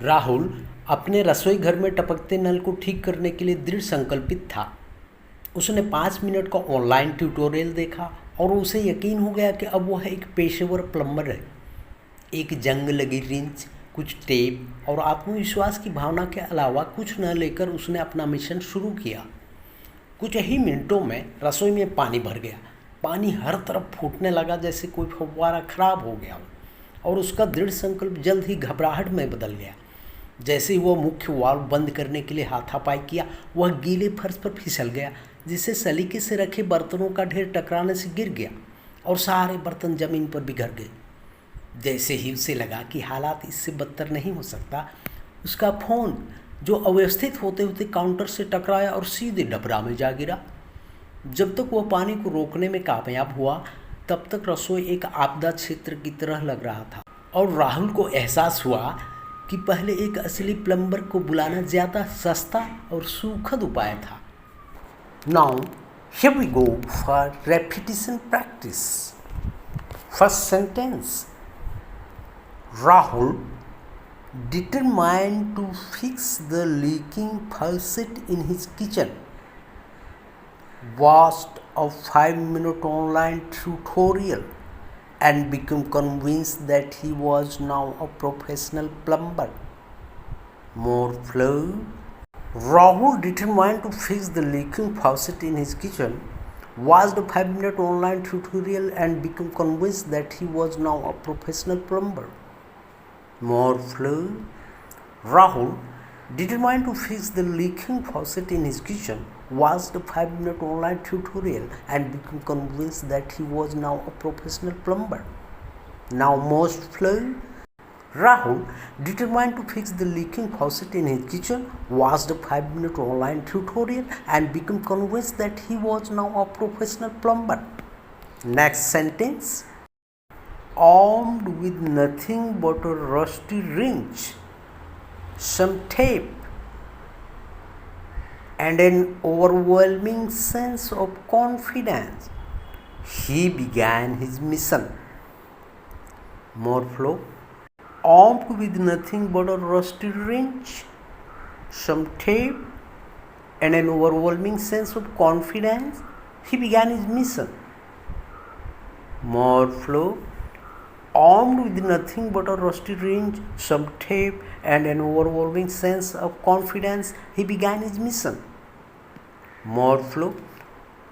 राहुल अपने रसोई घर में टपकते नल को ठीक करने के लिए दृढ़ संकल्पित था। उसने 5 मिनट का ऑनलाइन ट्यूटोरियल देखा और उसे यकीन हो गया कि अब वह एक पेशेवर प्लम्बर है। एक जंग लगी रिंच, कुछ टेप और आत्मविश्वास की भावना के अलावा कुछ न लेकर उसने अपना मिशन शुरू किया। कुछ ही मिनटों में रसोई में पानी भर गया। पानी हर तरफ फूटने लगा जैसे कोई फव्वारा खराब हो गया हो और उसका दृढ़ संकल्प जल्द ही घबराहट में बदल गया। जैसे ही वह मुख्य वाल्व बंद करने के लिए हाथापाई किया, वह गीले फर्श पर फिसल गया, जिससे सलीके से रखे बर्तनों का ढेर टकराने से गिर गया और सारे बर्तन जमीन पर बिखर गए। जैसे ही उसे लगा कि हालात इससे बदतर नहीं हो सकता, उसका फ़ोन जो अव्यवस्थित होते होते काउंटर से टकराया और सीधे डबरा में जा गिरा। जब तक वह पानी को रोकने में कामयाब हुआ, तब तक रसोई एक आपदा क्षेत्र की तरह लग रहा था और राहुल को एहसास हुआ कि पहले एक असली प्लम्बर को बुलाना ज़्यादा सस्ता और सुखद उपाय था। Now here we go for repetition practice. First sentence, Rahul, determined to fix the leaking faucet in his kitchen, watched a 5-minute online tutorial and became convinced that he was now a professional plumber. More flow. Rahul, determined to fix the leaking faucet in his kitchen, watched a 5-minute online tutorial and became convinced that he was now a professional plumber. More flow. Rahul, determined to fix the leaking faucet in his kitchen, watched a 5-minute online tutorial and became convinced that he was now a professional plumber. Now most flow. Rahul, determined to fix the leaking faucet in his kitchen, watched a 5-minute online tutorial and became convinced that he was now a professional plumber. Next sentence. Armed with nothing but a rusty wrench, some tape, and an overwhelming sense of confidence, he began his mission. More flow. Armed with nothing but a rusty wrench, some tape, and an overwhelming sense of confidence, he began his mission. More flow. Armed with nothing but a rusty wrench, some tape, and an overwhelming sense of confidence, he began his mission. More flow.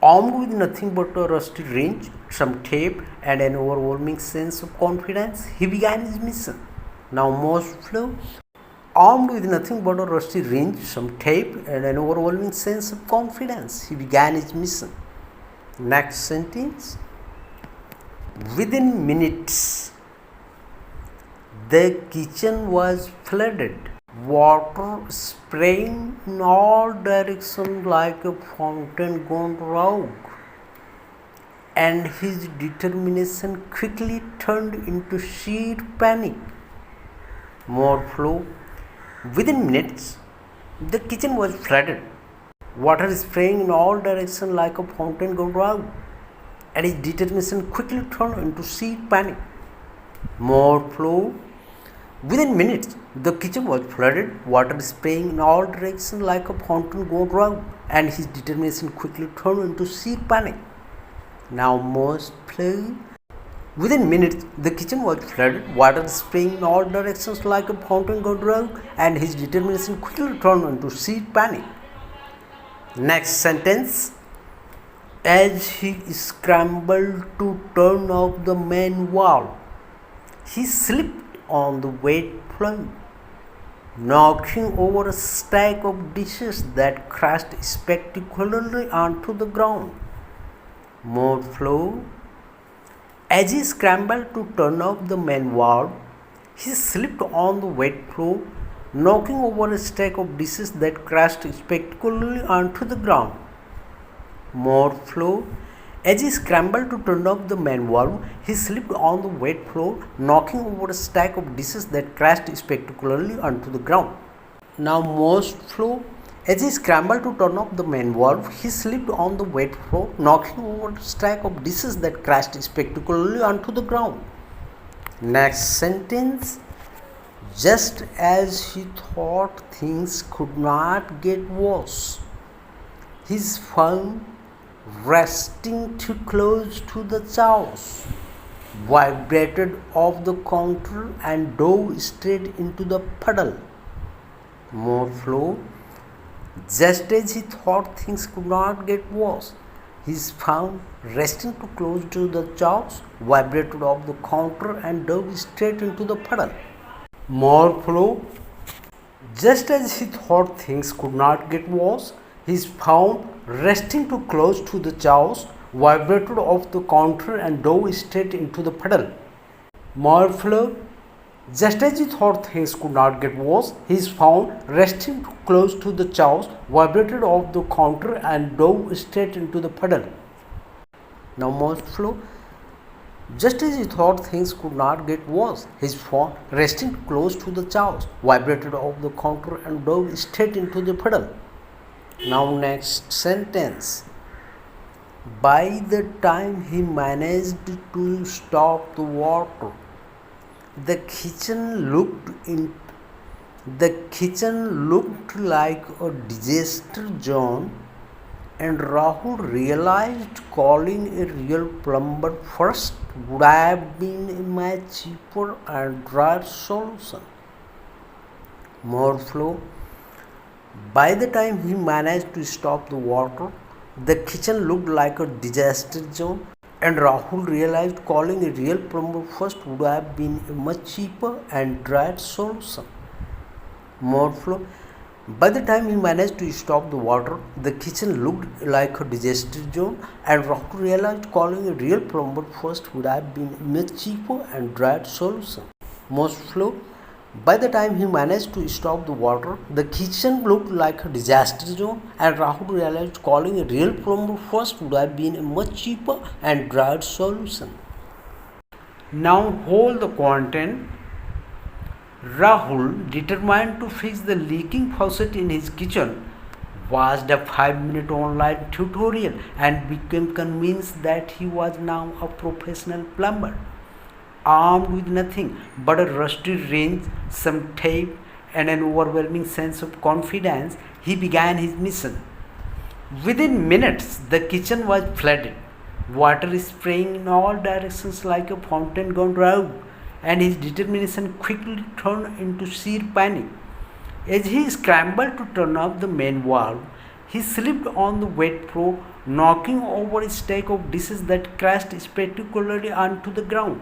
Armed with nothing but a rusty wrench, some tape, and an overwhelming sense of confidence, he began his mission. Now most flow. Armed with nothing but a rusty wrench, some tape, and an overwhelming sense of confidence, he began his mission. Next sentence. Within minutes, the kitchen was flooded, water spraying in all directions like a fountain gone rogue, and his determination quickly turned into sheer panic. More flow. Within minutes, the kitchen was flooded, water spraying in all directions like a fountain gone rogue, and his determination quickly turned into sheer panic. More flow. Within minutes, the kitchen was flooded, water spraying in all directions like a fountain gone rogue, and his determination quickly turned into sheer panic. Now most flow. Within minutes, the kitchen was flooded, water spraying in all directions like a fountain gone rogue, and his determination quickly turned into sheer panic. Next sentence. As he scrambled to turn off the main valve, he slipped on the wet floor, knocking over a stack of dishes that crashed spectacularly onto the ground. More flow. As he scrambled to turn off the main valve, he slipped on the wet floor, knocking over a stack of dishes that crashed spectacularly onto the ground. More flow. As he scrambled to turn off the main valve, he slipped on the wet floor, knocking over a stack of dishes that crashed spectacularly onto the ground. Now most flow. As he scrambled to turn off the main valve, he slipped on the wet floor, knocking over a stack of dishes that crashed spectacularly onto the ground. Next sentence. Just as he thought things could not get worse, his phone, resting too close to the chaos, vibrated off the counter and dove straight into the puddle. More flow. Just as he thought things could not get worse, his phone, resting too close to the jaws, vibrated off the counter and dove straight into the puddle. More flow. Just as he thought things could not get worse, his phone, resting too close to the jaws, vibrated off the counter and dove straight into the puddle. More flow. Just as he thought things could not get worse, his phone, resting too close to the jaws, vibrated off the counter and dove straight into the puddle. Now most flow. Just as he thought things could not get worse, his phone, resting close to the jaws, vibrated off the counter and dove straight into the puddle. Now next sentence. By the time he managed to stop the water, the kitchen looked like a disaster zone, and Rahul realized calling a real plumber first would have been a much cheaper and drier solution. More flow. By the time he managed to stop the water, the kitchen looked like a disaster zone, and Rahul realized calling a real plumber first would have been a much cheaper and drier solution. More flow. By the time he managed to stop the water, the kitchen looked like a disaster zone, and Rahul realized calling a real plumber first would have been a much cheaper and drier solution. Most flow. By the time he managed to stop the water, the kitchen looked like a disaster zone, and Rahul realized calling a real plumber first would have been a much cheaper and drier solution. Now hold the content. Rahul, determined to fix the leaking faucet in his kitchen, watched a 5-minute online tutorial and became convinced that he was now a professional plumber. Armed with nothing but a rusty wrench, some tape, and an overwhelming sense of confidence, he began his mission. Within minutes, the kitchen was flooded, water spraying in all directions like a fountain gone rogue, and his determination quickly turned into sheer panic. As he scrambled to turn off the main valve, he slipped on the wet floor, knocking over a stack of dishes that crashed spectacularly onto the ground.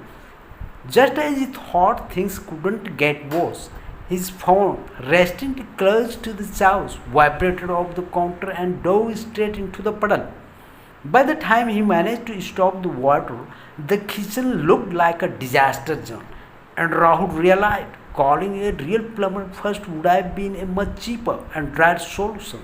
Just as he thought things couldn't get worse, his phone, resting close to the jaws, vibrated off the counter and dove straight into the puddle. By the time he managed to stop the water, the kitchen looked like a disaster zone, and Rahul realized calling a real plumber first would have been a much cheaper and drier solution.